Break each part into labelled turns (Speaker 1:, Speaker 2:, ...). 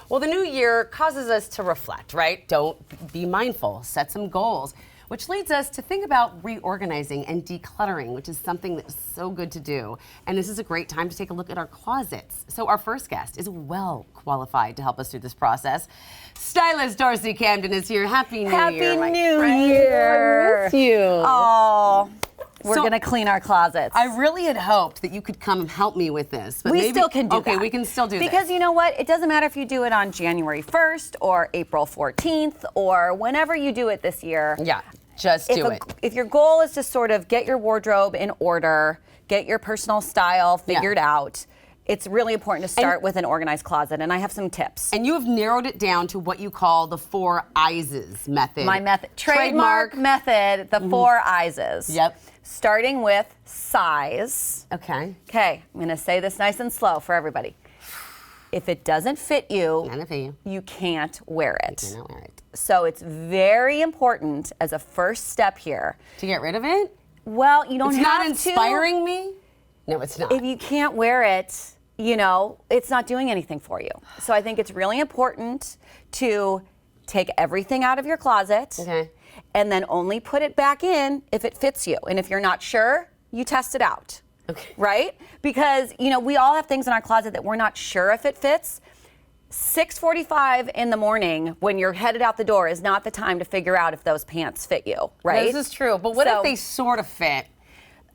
Speaker 1: Well, the new year causes us to reflect, right? Don't be mindful, set some goals, which leads us to think about reorganizing and decluttering, which is something that's so good to do. And this is a great time to take a look at our closets. So our first guest is well qualified to help us through this process. Stylist Darcy Camden is here. Happy New Year, my friend.
Speaker 2: Year.
Speaker 1: I miss you.
Speaker 2: Oh. We're going to clean our closets.
Speaker 1: I really had hoped that you could come and help me with this. But
Speaker 2: we still can do
Speaker 1: that. Okay, we can still do this.
Speaker 2: Because you know what? It doesn't matter if you do it on January 1st or April 14th or whenever you do it this year.
Speaker 1: Yeah, just do it.
Speaker 2: If your goal is to sort of get your wardrobe in order, get your personal style figured out, it's really important to start with an organized closet, and I have some tips.
Speaker 1: And you have narrowed it down to what you call the 4 izes method.
Speaker 2: My method. Trademark method, the 4 izes.
Speaker 1: Yep.
Speaker 2: Starting with size.
Speaker 1: Okay.
Speaker 2: Okay, I'm going to say this nice and slow for everybody. If it doesn't fit you, you can't wear it.
Speaker 1: You cannot wear it.
Speaker 2: So it's very important as a first step here.
Speaker 1: To get rid of it?
Speaker 2: Well, you don't have to.
Speaker 1: It's not inspiring me? No, it's not.
Speaker 2: If you can't wear it, you know, it's not doing anything for you. So I think it's really important to take everything out of your closet and then only put it back in if it fits you. And if you're not sure, you test it out.
Speaker 1: Okay.
Speaker 2: Right? Because, you know, we all have things in our closet that we're not sure if it fits. 6:45 in the morning when you're headed out the door is not the time to figure out if those pants fit you, right?
Speaker 1: This is true. But what if they sort of fit?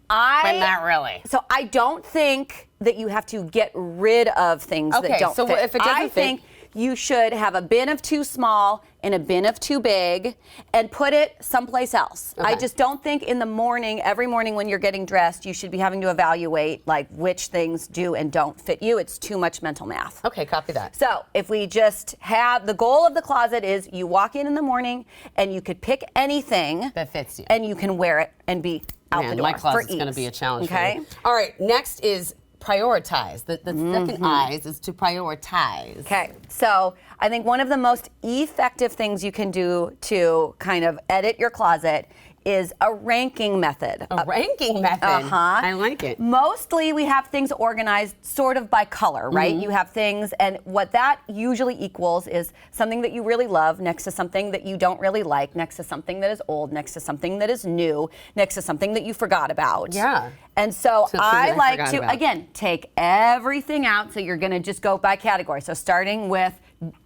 Speaker 1: But not really.
Speaker 2: So I don't think that you have to get rid of things that don't fit.
Speaker 1: So if it doesn't
Speaker 2: think you should have a bin of too small and a bin of too big and put it someplace else. I just don't think in the morning, every morning when you're getting dressed, you should be having to evaluate like which things do and don't fit you. It's too much mental math.
Speaker 1: Okay, copy that.
Speaker 2: So if we just have, the goal of the closet is you walk in the morning and you could pick anything
Speaker 1: that fits you.
Speaker 2: And you can wear it and be out the door.
Speaker 1: My closet's going to be a challenge.
Speaker 2: Okay.
Speaker 1: For me. All right, next is prioritize. The second eyes is to prioritize.
Speaker 2: Okay, so I think one of the most effective things you can do to kind of edit your closet is a ranking method.
Speaker 1: A ranking method? I like it.
Speaker 2: Mostly we have things organized sort of by color, right? You have things, and what that usually equals is something that you really love next to something that you don't really like, next to something that is old, next to something that is new, next to something that you forgot about.
Speaker 1: Yeah.
Speaker 2: And so I like to, again, take everything out. So you're going to just go by category. So starting with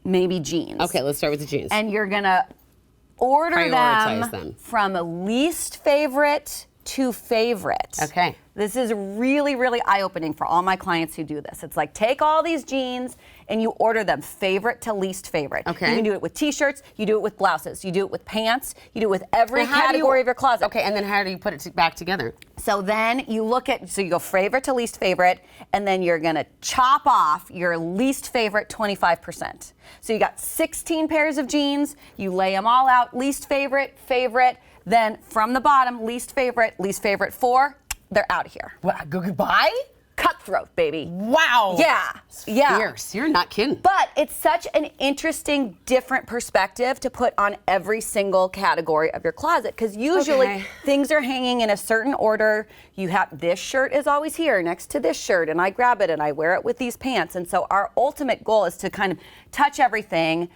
Speaker 2: maybe jeans.
Speaker 1: Okay, let's start with the jeans.
Speaker 2: And you're going to order them from least favorite to favorite.
Speaker 1: Okay.
Speaker 2: This is really, really eye-opening for all my clients who do this. It's like, take all these jeans and you order them favorite to least favorite.
Speaker 1: Okay.
Speaker 2: You can do it with t-shirts, you do it with blouses, you do it with pants, you do it with every category of your closet.
Speaker 1: Okay, and then how do you put it back together?
Speaker 2: So then you look at, so you go favorite to least favorite, and then you're gonna chop off your least favorite 25%. So you got 16 pairs of jeans, you lay them all out, least favorite, favorite, then from the bottom, least favorite 4, they're out of here.
Speaker 1: What, goodbye?
Speaker 2: Cutthroat, baby.
Speaker 1: Wow.
Speaker 2: Yeah.
Speaker 1: Fierce. You're not kidding.
Speaker 2: But it's such an interesting, different perspective to put on every single category of your closet, because usually things are hanging in a certain order. You have, this shirt is always here next to this shirt, and I grab it and I wear it with these pants. And so our ultimate goal is to kind of touch everything,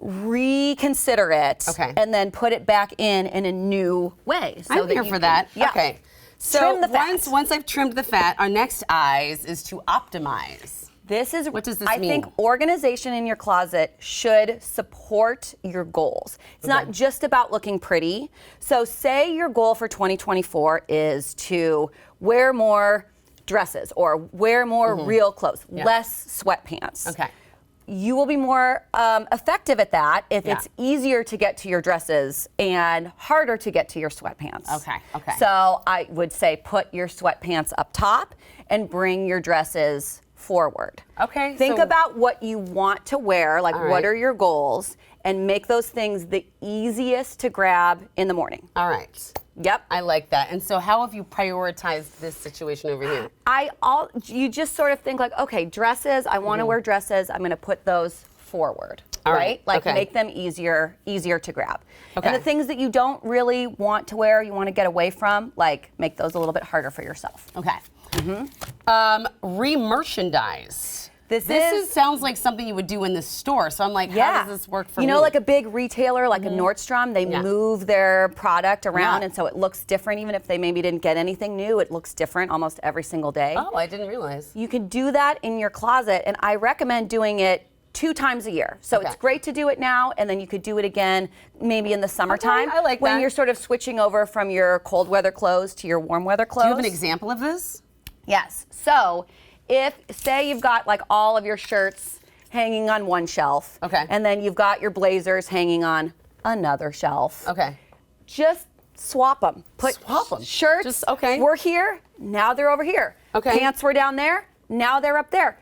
Speaker 2: reconsider it, and then put it back in a new way.
Speaker 1: So I'm here for that.
Speaker 2: Yeah.
Speaker 1: Okay. So once I've trimmed the fat, our next eyes is to optimize. What does this mean?
Speaker 2: I think organization in your closet should support your goals. It's not just about looking pretty. So say your goal for 2024 is to wear more dresses or wear more real clothes, less sweatpants.
Speaker 1: Okay.
Speaker 2: You will be more effective at that if it's easier to get to your dresses and harder to get to your sweatpants.
Speaker 1: Okay.
Speaker 2: So I would say put your sweatpants up top and bring your dresses forward.
Speaker 1: Okay.
Speaker 2: Think about what you want to wear, like what are your goals, and make those things the easiest to grab in the morning.
Speaker 1: All right.
Speaker 2: Yep.
Speaker 1: I like that. And so how have you prioritized this situation over here?
Speaker 2: You just sort of think like, okay, dresses, I want to wear dresses, I'm going to put those forward. Right? Like make them easier to grab. And the things that you don't really want to wear, you want to get away from, like make those a little bit harder for yourself.
Speaker 1: Okay. Re-merchandise.
Speaker 2: This
Speaker 1: sounds like something you would do in the store. So I'm like,
Speaker 2: yeah.
Speaker 1: how does this work for me?
Speaker 2: You know, like a big retailer, like a Nordstrom, they move their product around, and so it looks different. Even if they maybe didn't get anything new, it looks different almost every single day.
Speaker 1: Oh, I didn't realize.
Speaker 2: You can do that in your closet, and I recommend doing it 2 times a year. So it's great to do it now, and then you could do it again maybe in the summertime.
Speaker 1: Okay, I like
Speaker 2: when
Speaker 1: that.
Speaker 2: you're sort of switching over from your cold weather clothes to your warm weather clothes.
Speaker 1: Do you have an example of this?
Speaker 2: Yes. So if, say you've got like all of your shirts hanging on one shelf, and then you've got your blazers hanging on another shelf.
Speaker 1: Okay.
Speaker 2: Just swap them.
Speaker 1: Swap them.
Speaker 2: Shirts were here, now they're over here.
Speaker 1: Okay.
Speaker 2: Pants were down there, now they're up there.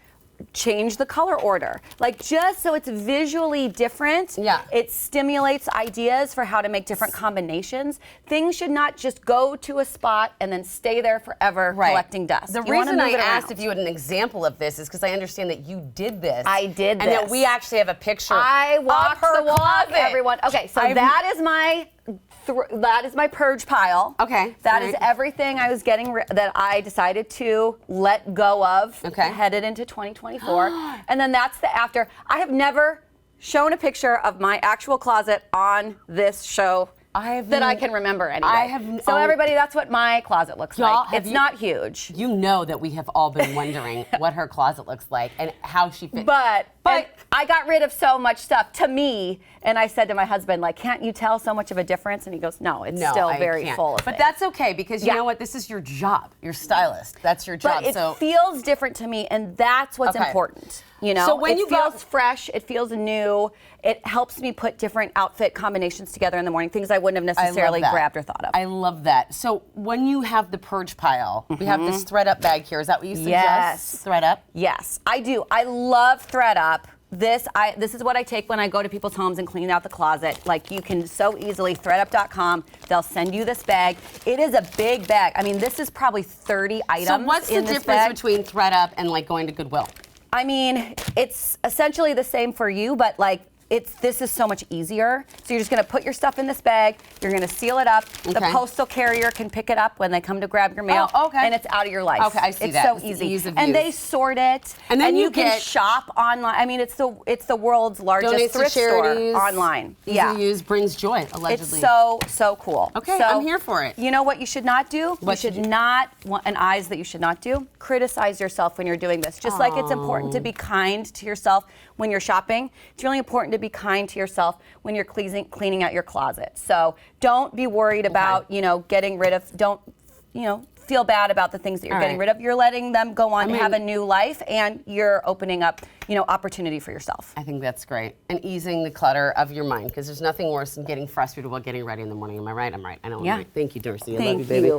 Speaker 2: Change the color order. Like, just so it's visually different.
Speaker 1: Yeah.
Speaker 2: It stimulates ideas for how to make different combinations. Things should not just go to a spot and then stay there forever collecting dust.
Speaker 1: The reason I asked if you had an example of this is because I understand that you did this.
Speaker 2: I did
Speaker 1: and
Speaker 2: this.
Speaker 1: that we actually have a picture
Speaker 2: I walked
Speaker 1: of her
Speaker 2: the walk,
Speaker 1: closet.
Speaker 2: everyone. Okay, so that is my purge pile.
Speaker 1: Okay.
Speaker 2: That is everything I was getting that I decided to let go of headed into 2024. And then that's the after. I have never shown a picture of my actual closet on this show that I can remember anyway. So everybody, that's what my closet looks like. It's not huge.
Speaker 1: You know that we have all been wondering what her closet looks like and how she fits.
Speaker 2: But I got rid of so much stuff to me, and I said to my husband, like, can't you tell so much of a difference? And he goes, no, it's still very full of
Speaker 1: But
Speaker 2: things.
Speaker 1: that's okay, because you know what? This is your job. You're stylist. That's your job.
Speaker 2: But it feels different to me, and that's what's important. You know,
Speaker 1: so when
Speaker 2: it feels fresh, it feels new. It helps me put different outfit combinations together in the morning, things I wouldn't have necessarily grabbed or thought of.
Speaker 1: I love that. So when you have the purge pile, we have this thread up bag here. Is that what you suggest?
Speaker 2: Yes.
Speaker 1: Thread up?
Speaker 2: Yes, I do. I love thread up. This is what I take when I go to people's homes and clean out the closet. Like, you can so easily, threadup.com, they'll send you this bag. It is a big bag. I mean, this is probably 30 items.
Speaker 1: So what's the difference between thread up and like going to Goodwill?
Speaker 2: I mean, it's essentially the same for you, but like, this is so much easier. So you're just gonna put your stuff in this bag, you're gonna seal it up. The postal carrier can pick it up when they come to grab your mail, and it's out of your life.
Speaker 1: Okay, I see
Speaker 2: that. It's so easy. And they sort it,
Speaker 1: and then you
Speaker 2: can shop online. I mean, it's the world's largest thrift store online.
Speaker 1: Easy to use, brings joy, allegedly.
Speaker 2: It's so cool.
Speaker 1: Okay,
Speaker 2: so,
Speaker 1: I'm here for it.
Speaker 2: You know what you should not do? You should not, an eyes that you should not do, criticize yourself when you're doing this. Just like it's important to be kind to yourself when you're shopping, it's really important to be kind to yourself when you're cleaning out your closet. So don't be worried about, getting rid of, don't, feel bad about the things that you're getting rid of. You're letting them go on to have a new life, and you're opening up, opportunity for yourself.
Speaker 1: I think that's great. And easing the clutter of your mind, because there's nothing worse than getting frustrated while getting ready in the morning. Am I right? I'm right. I know. I'm right. Thank you, Darcy. I love you, baby.